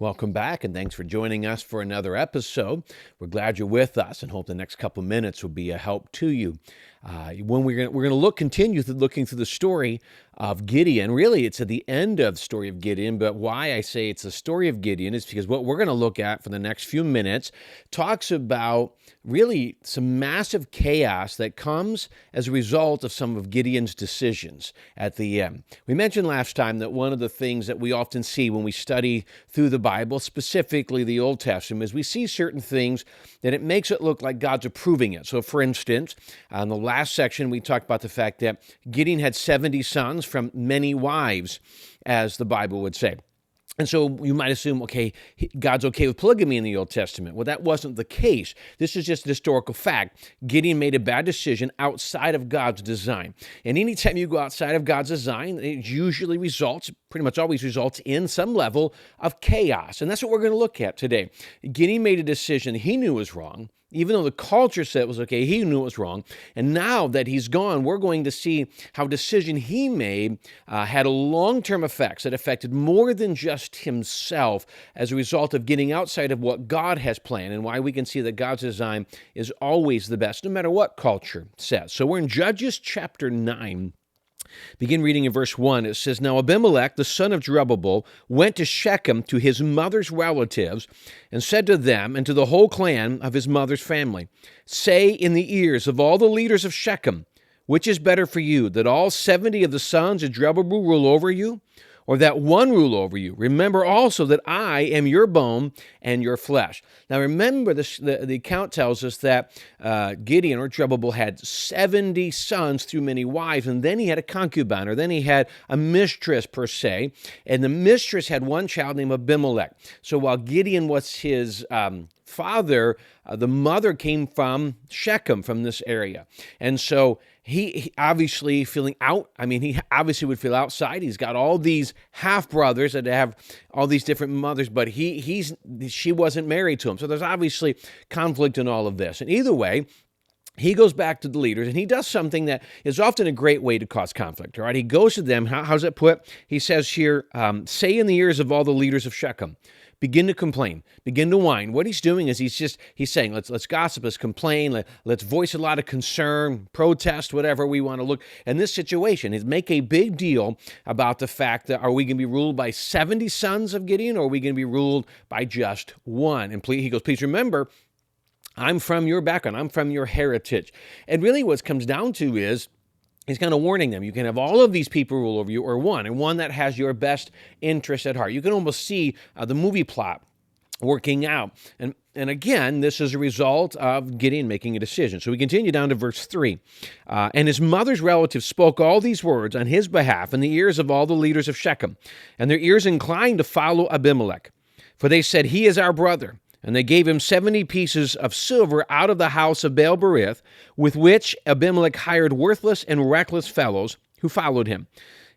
Welcome back, and thanks for joining us for another episode. We're glad you're with us and hope the next couple minutes will be a help to you. When we're going to continue looking through the story of Gideon. Really, it's at the end of the story of Gideon, but why I say it's the story of Gideon is because what we're going to look at for the next few minutes talks about really some massive chaos that comes as a result of some of Gideon's decisions at the end. We mentioned last time that one of the things that we often see when we study through the Bible, specifically the Old Testament, is we see certain things that it makes it look like God's approving it. So for instance, on the last section, we talked about the fact that Gideon had 70 sons from many wives, as the Bible would say. And so you might assume, okay, God's okay with polygamy in the Old Testament. Well, that wasn't the case. This is just a historical fact. Gideon made a bad decision outside of God's design. And anytime you go outside of God's design, it usually results, pretty much always results in some level of chaos. And that's what we're going to look at today. Gideon made a decision he knew was wrong. Even though the culture said it was okay, he knew it was wrong. And now that he's gone, we're going to see how a decision he made had a long-term effects that affected more than just himself as a result of getting outside of what God has planned, and why we can see that God's design is always the best, no matter what culture says. So we're in Judges chapter 9. Begin reading in verse 1. It says, Now Abimelech, the son of Jerubbaal, went to Shechem to his mother's relatives and said to them and to the whole clan of his mother's family, Say in the ears of all the leaders of Shechem, which is better for you, that all 70 of the sons of Jerubbaal rule over you, or that one rule over you? Remember also that I am your bone and your flesh. Now remember, the account tells us that Gideon, or Jerubbaal, had 70 sons through many wives, and then he had a concubine, or then he had a mistress per se, and the mistress had one child named Abimelech. So while Gideon was his father, the mother came from Shechem, from this area. And so he obviously feeling out. I mean, he obviously would feel outside. He's got all these half-brothers that have all these different mothers, but she wasn't married to him. So there's obviously conflict in all of this. And either way, he goes back to the leaders, and he does something that is often a great way to cause conflict. All right, he goes to them. How's it put? He says here, say in the ears of all the leaders of Shechem. Begin to complain, begin to whine. What he's doing is he's saying, let's gossip, let's complain, let's voice a lot of concern, protest, whatever we want to look. And this situation is make a big deal about the fact that are we going to be ruled by 70 sons of Gideon, or are we going to be ruled by just one? And he goes, please remember, I'm from your background, I'm from your heritage. And really what it comes down to is, he's kind of warning them. You can have all of these people rule over you, or one, and one that has your best interest at heart. You can almost see the movie plot working out. And again, this is a result of Gideon making a decision. So we continue down to verse 3. And his mother's relatives spoke all these words on his behalf in the ears of all the leaders of Shechem, and their ears inclined to follow Abimelech. For they said, He is our brother. And they gave him 70 pieces of silver out of the house of Baal-berith, with which Abimelech hired worthless and reckless fellows who followed him.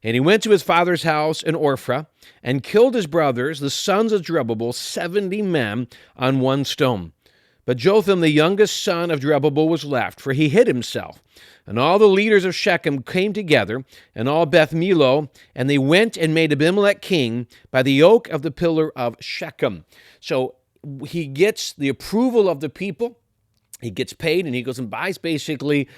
And he went to his father's house in Ophrah, and killed his brothers, the sons of Jerubbaal, 70 men on one stone. But Jotham, the youngest son of Jerubbaal, was left, for he hid himself. And all the leaders of Shechem came together, and all Beth Millo, and they went and made Abimelech king by the oak of the pillar of Shechem. So he gets the approval of the people. He gets paid, and he goes and buys basically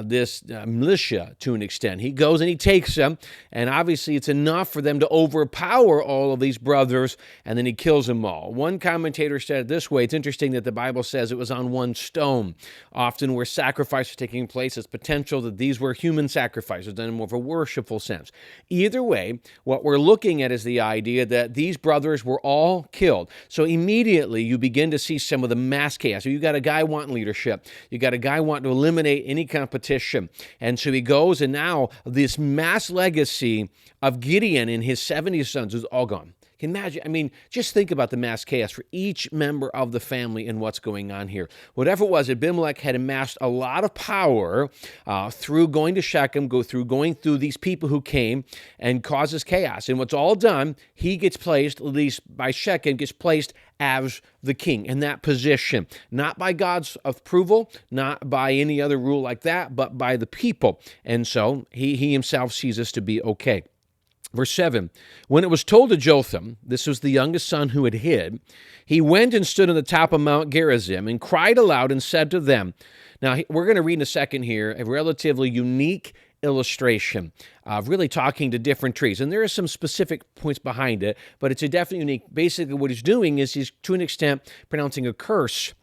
this militia to an extent. He goes and he takes them, and obviously it's enough for them to overpower all of these brothers, and then he kills them all. One commentator said it this way. It's interesting that the Bible says it was on one stone. Often where sacrifices are taking place, it's potential that these were human sacrifices done in more of a worshipful sense. Either way, what we're looking at is the idea that these brothers were all killed. So immediately you begin to see some of the mass chaos. So you got a guy wanting leadership. You got a guy wanting to eliminate any competition. And so he goes, and now this mass legacy of Gideon and his 70 sons is all gone. Can you imagine? I mean, just think about the mass chaos for each member of the family and what's going on here. Whatever it was, Abimelech had amassed a lot of power through going to Shechem, going through these people who came and causes chaos. And what's all done, he gets placed, at least by Shechem, gets placed as the king in that position. Not by God's approval, not by any other rule like that, but by the people. And so he himself sees this to be okay. Verse 7, when it was told to Jotham, this was the youngest son who had hid, he went and stood on the top of Mount Gerizim and cried aloud and said to them. Now, we're going to read in a second here a relatively unique illustration of really talking to different trees. And there are some specific points behind it, but it's a definitely unique. Basically, what he's doing is he's, to an extent, pronouncing a curse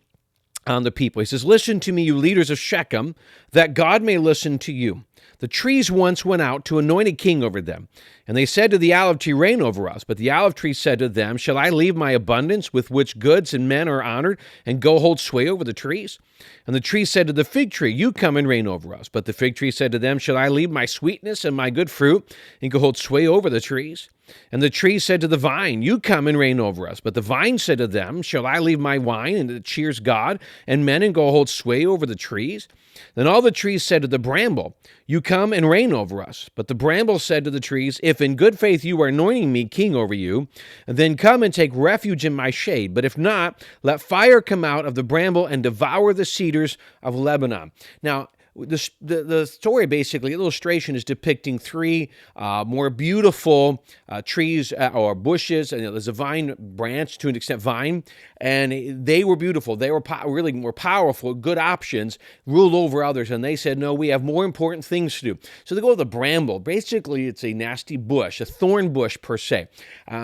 on the people. He says, listen to me, you leaders of Shechem, that God may listen to you. The trees once went out to anoint a king over them. And they said to the olive tree, reign over us. But the olive tree said to them, shall I leave my abundance with which goods and men are honored and go hold sway over the trees? And the tree said to the fig tree, you come and reign over us. But the fig tree said to them, shall I leave my sweetness and my good fruit and go hold sway over the trees? And the tree said to the vine, you come and reign over us. But the vine said to them, shall I leave my wine and that cheers God and men and go hold sway over the trees? Then all the trees said to the bramble, you come and reign over us. But the bramble said to the trees, if in good faith you are anointing me king over you, then come and take refuge in my shade. But if not, let fire come out of the bramble and devour the cedars of Lebanon. Now, the story, basically, illustration is depicting three more beautiful trees or bushes, and there's a vine branch, to an extent vine, and they were beautiful. They were really more powerful, good options, ruled over others, and they said, no, we have more important things to do. So they go to the bramble. Basically, it's a nasty bush, a thorn bush per se.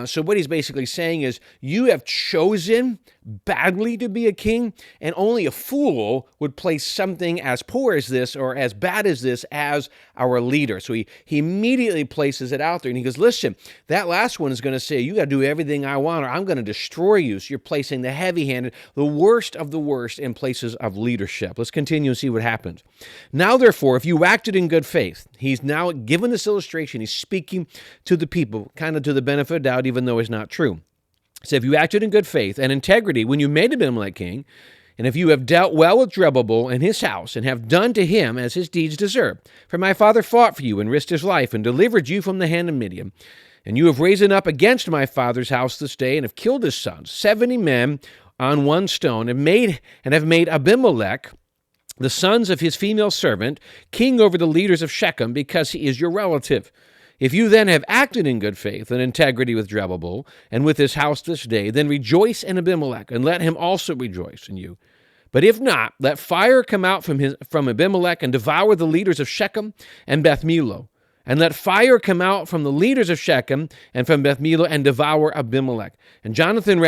So what he's basically saying is, you have chosen badly to be a king, and only a fool would place something as poor as this or as bad as this as our leader. So he immediately places it out there, and he goes, listen, that last one is going to say, you got to do everything I want or I'm going to destroy you. So you're placing the heavy-handed, the worst of the worst in places of leadership. Let's continue and see what happens. Now, therefore, if you acted in good faith, he's now given this illustration. He's speaking to the people, kind of to the benefit of doubt, even though it's not true. So if you acted in good faith and integrity when you made Abimelech king, and if you have dealt well with Jeroboam and his house, and have done to him as his deeds deserve, for my father fought for you and risked his life and delivered you from the hand of Midian, and you have risen up against my father's house this day and have killed his sons, 70 men on one stone, and have made Abimelech, the sons of his female servant, king over the leaders of Shechem, because he is your relative. If you then have acted in good faith and integrity with Jeroboam and with his house this day, then rejoice in Abimelech, and let him also rejoice in you. But if not, let fire come out from Abimelech and devour the leaders of Shechem and Beth Millo. And let fire come out from the leaders of Shechem and from Beth Millo and devour Abimelech. And Jotham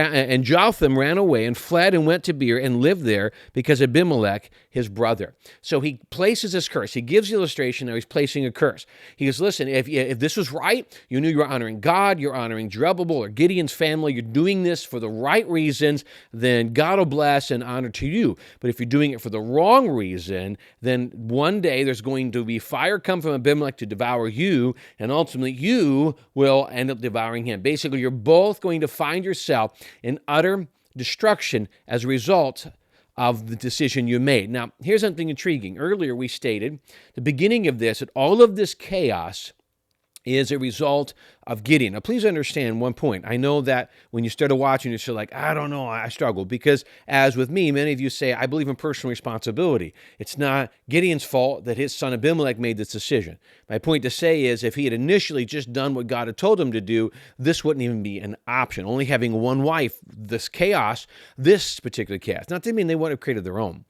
ran away and fled and went to Beer and lived there because Abimelech, his brother. So he places this curse. He gives the illustration. Now he's placing a curse. He goes, listen, if this was right, you knew you were honoring God, you're honoring Jeroboam or Gideon's family, you're doing this for the right reasons, then God will bless and honor to you. But if you're doing it for the wrong reason, then one day there's going to be fire come from Abimelech to devour you, and ultimately you will end up devouring him. Basically, you're both going to find yourself in utter destruction as a result of the decision you made. Now, here's something intriguing. Earlier we stated, the beginning of this, that all of this chaos is a result of Gideon. Now, please understand one point. I know that when you started watching, you're still like, I don't know, I struggle. Because as with me, many of you say, I believe in personal responsibility. It's not Gideon's fault that his son Abimelech made this decision. My point to say is, if he had initially just done what God had told him to do, this wouldn't even be an option. Only having one wife, this particular chaos. Not to mean they wouldn't have created their own.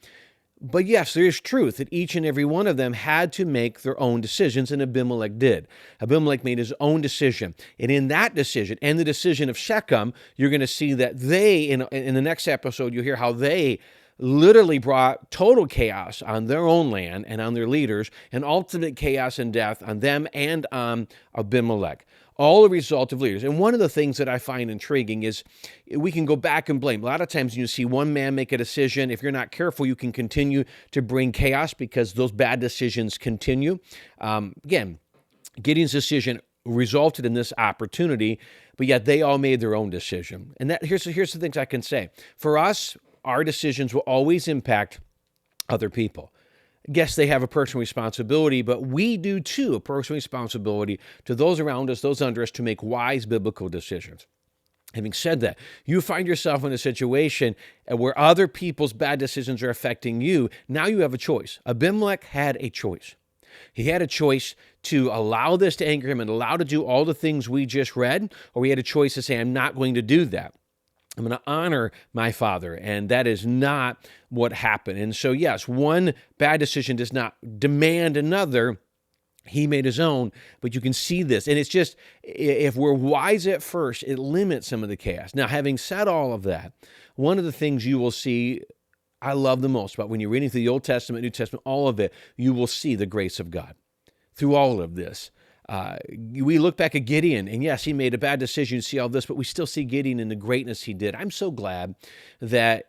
But yes, there is truth that each and every one of them had to make their own decisions, and Abimelech did. Abimelech made his own decision. And in that decision, and the decision of Shechem, you're going to see that they, in the next episode, you'll hear how they literally brought total chaos on their own land and on their leaders, and ultimate chaos and death on them and on Abimelech. All a result of leaders. And one of the things that I find intriguing is we can go back and blame. A lot of times you see one man make a decision. If you're not careful, you can continue to bring chaos because those bad decisions continue. Again, Gideon's decision resulted in this opportunity, but yet they all made their own decision. And here's the things I can say. For us, our decisions will always impact other people. Yes, they have a personal responsibility, but we do too, a personal responsibility to those around us, those under us, to make wise biblical decisions. Having said that, you find yourself in a situation where other people's bad decisions are affecting you. Now you have a choice. Abimelech had a choice. He had a choice to allow this to anger him and allow to do all the things we just read, or he had a choice to say, I'm not going to do that. I'm going to honor my father. And that is not what happened. And so, yes, one bad decision does not demand another. He made his own, but you can see this. And it's just, if we're wise at first, it limits some of the chaos. Now, having said all of that, one of the things you will see I love the most about when you're reading through the Old Testament, New Testament, all of it, you will see the grace of God through all of this. We look back at Gideon, and yes, he made a bad decision to see all this, but we still see Gideon in the greatness he did. I'm so glad that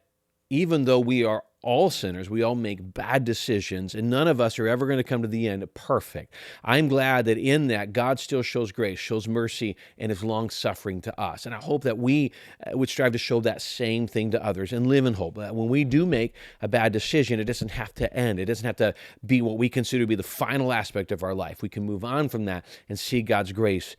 even though we are all sinners, we all make bad decisions, and none of us are ever going to come to the end perfect. I'm glad that in that, God still shows grace, shows mercy, and is long-suffering to us. And I hope that we would strive to show that same thing to others and live in hope. That when we do make a bad decision, it doesn't have to end. It doesn't have to be what we consider to be the final aspect of our life. We can move on from that and see God's grace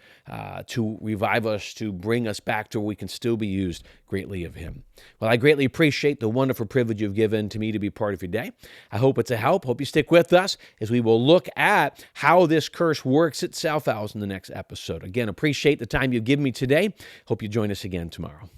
to revive us, to bring us back to where we can still be used greatly of Him. Well, I greatly appreciate the wonderful privilege you've given to me to be part of your day. I hope it's a help. Hope you stick with us as we will look at how this curse works itself out in the next episode. Again, appreciate the time you've given me today. Hope you join us again tomorrow.